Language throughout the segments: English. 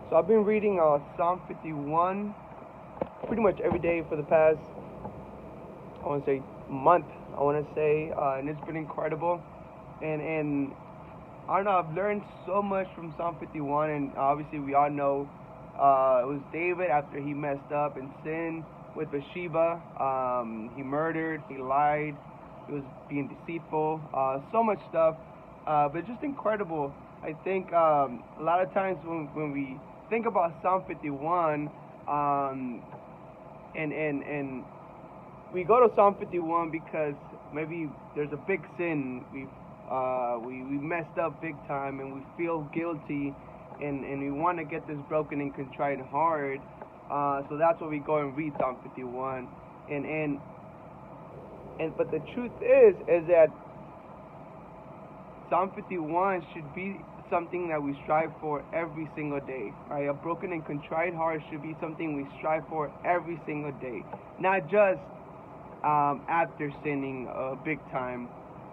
So I've been reading Psalm 51 pretty much every day for the past, I want to say, month. I want to say, and it's been incredible. And I don't know, I've learned so much from Psalm 51, and obviously we all know it was David after he messed up and sinned with Bathsheba. He murdered, he lied, he was being deceitful, so much stuff. But just incredible. I think a lot of times when we think about Psalm 51, and we go to Psalm 51 because maybe there's a big sin we messed up big time and we feel guilty, and we want to get this broken and contrite heart. So that's why we go and read Psalm 51. But the truth is that Psalm 51 should be something that we strive for every single day. Right? A broken and contrite heart should be something we strive for every single day, not just after sinning big time,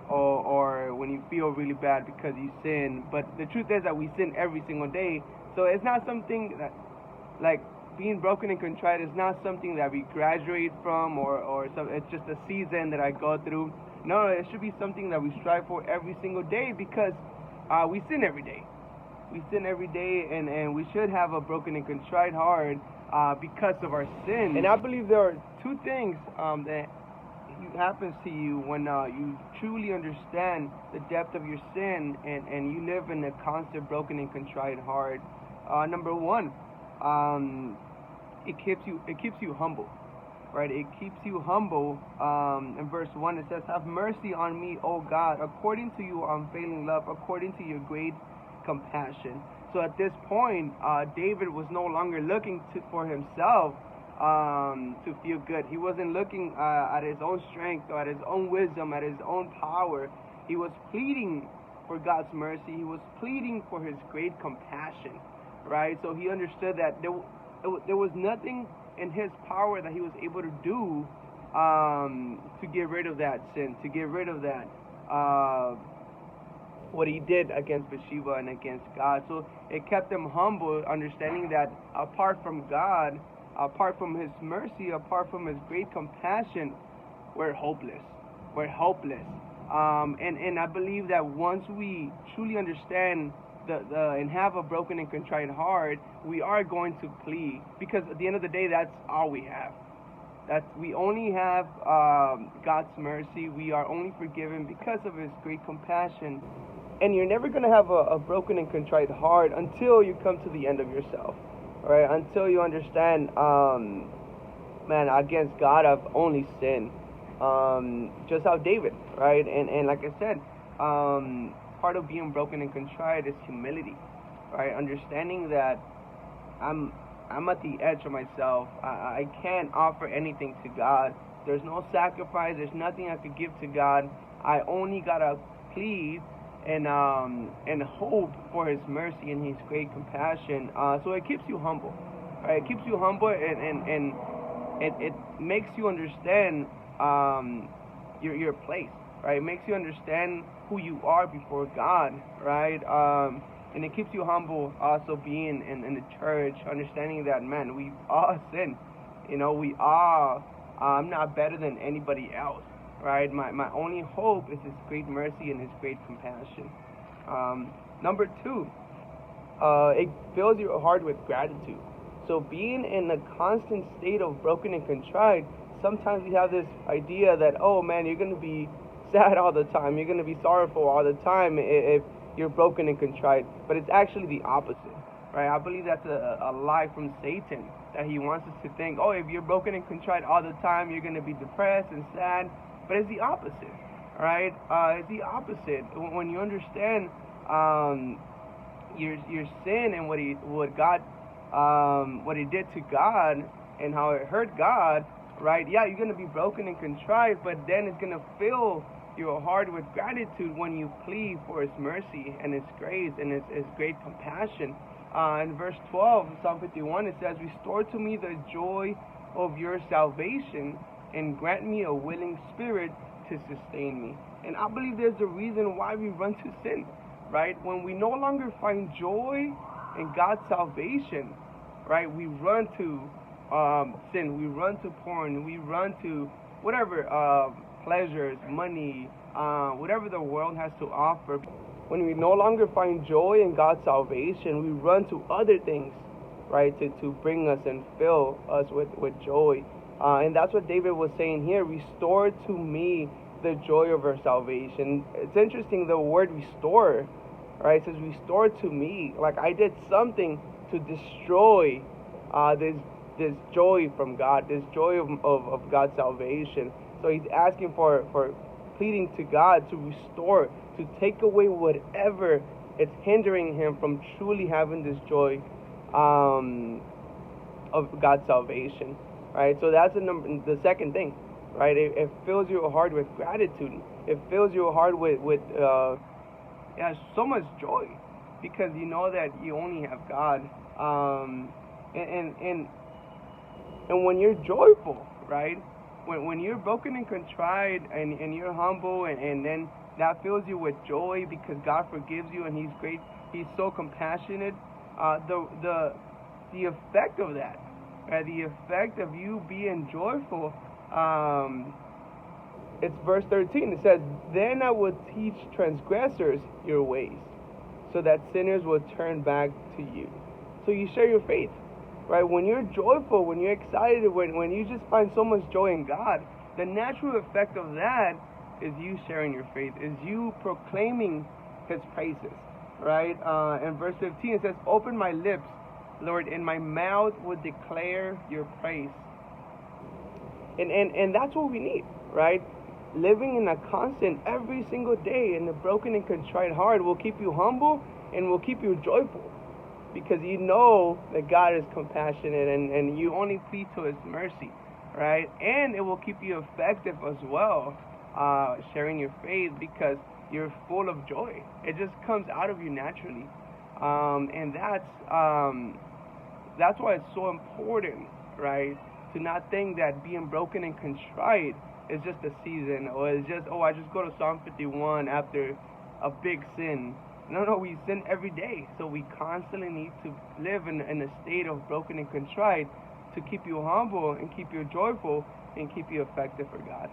or when you feel really bad because you sin. But the truth is that we sin every single day. So it's not something that, like, being broken and contrite is not something that we graduate from, or it's just a season that I go through. No, it should be something that we strive for every single day, because we sin every day. We sin every day, and we should have a broken and contrite heart because of our sin. And I believe there are two things that happens to you when you truly understand the depth of your sin, and you live in a constant broken and contrite heart. Number one, it keeps you humble, right? It keeps you humble. In verse 1 it says, "Have mercy on me, O God, according to your unfailing love, according to your great compassion." So at this point, David was no longer looking for himself to feel good. He wasn't looking at his own strength or at his own wisdom, at his own power. He was pleading for God's mercy. He was pleading for his great compassion, right? So he understood that there was nothing in his power that he was able to do to get rid of that sin, to get rid of that what he did against Bathsheba and against God. So it kept him humble, understanding that apart from God, apart from his mercy, apart from his great compassion, we're hopeless. We're hopeless. And I believe that once we truly understand and have a broken and contrite heart, we are going to plead, because at the end of the day, that's all we have. We only have God's mercy. We are only forgiven because of his great compassion. And you're never going to have a broken and contrite heart until you come to the end of yourself, right? Until you understand, man, against God I've only sinned. Just how David, right? And like I said, part of being broken and contrite is humility, right? Understanding that I'm at the edge of myself. I can't offer anything to God. There's no sacrifice. There's nothing I could give to God. I only gotta plead and hope for his mercy and his great compassion. So it keeps you humble, right? It keeps you humble, and it makes you understand your place, right? It makes you understand who you are before God, right? And it keeps you humble also being in the church, understanding that, man, we all sin. We all, I'm not better than anybody else, right? My only hope is his great mercy and his great compassion. Number two, it fills your heart with gratitude. So being in a constant state of broken and contrite, sometimes we have this idea that, oh man, you're going to be sad all the time. You're going to be sorrowful all the time if you're broken and contrite. But it's actually the opposite, right? I believe that's a lie from Satan, that he wants us to think, oh, if you're broken and contrite all the time, you're going to be depressed and sad. But it's the opposite, right? It's the opposite. When you understand your sin and what he did to God and how it hurt God, right? Yeah, you're going to be broken and contrite, but then it's going to fill your heart with gratitude when you plead for his mercy and his grace and his great compassion. In verse 12 of Psalm 51, it says, "Restore to me the joy of your salvation, and grant me a willing spirit to sustain me." And I believe there's a reason why we run to sin, right? When we no longer find joy in God's salvation, right, we run to sin, we run to porn, we run to whatever pleasures, money, whatever the world has to offer. When we no longer find joy in God's salvation, we run to other things, right, to bring us and fill us with joy. And that's what David was saying here. Restore to me the joy of our salvation. It's interesting, the word restore, right? It says restore to me. Like I did something to destroy this joy from God, this joy of God's salvation. So he's asking for pleading to God to restore, to take away whatever is hindering him from truly having this joy of God's salvation, right? So that's the second thing, right? It fills your heart with gratitude. It fills your heart with so much joy, because you know that you only have God, and when you're joyful, right? When you're broken and contrite and you're humble, and then that fills you with joy because God forgives you and He's great, He's so compassionate. The effect of that, right? The effect of you being joyful, it's verse 13. It says, "Then I will teach transgressors your ways, so that sinners will turn back to you." So you share your faith. Right, when you're joyful, when you're excited, when you just find so much joy in God, the natural effect of that is you sharing your faith, is you proclaiming His praises, right? In verse 15 it says, "Open my lips, Lord, and my mouth will declare your praise." And that's what we need, right? Living in a constant, every single day in a broken and contrite heart will keep you humble and will keep you joyful. Because you know that God is compassionate, and you only plead to His mercy, right? And it will keep you effective as well, sharing your faith, because you're full of joy. It just comes out of you naturally, and that's why it's so important, right? To not think that being broken and contrite is just a season, or it's just, I just go to Psalm 51 after a big sin. No, we sin every day. So we constantly need to live in a state of broken and contrite to keep you humble and keep you joyful and keep you effective for God.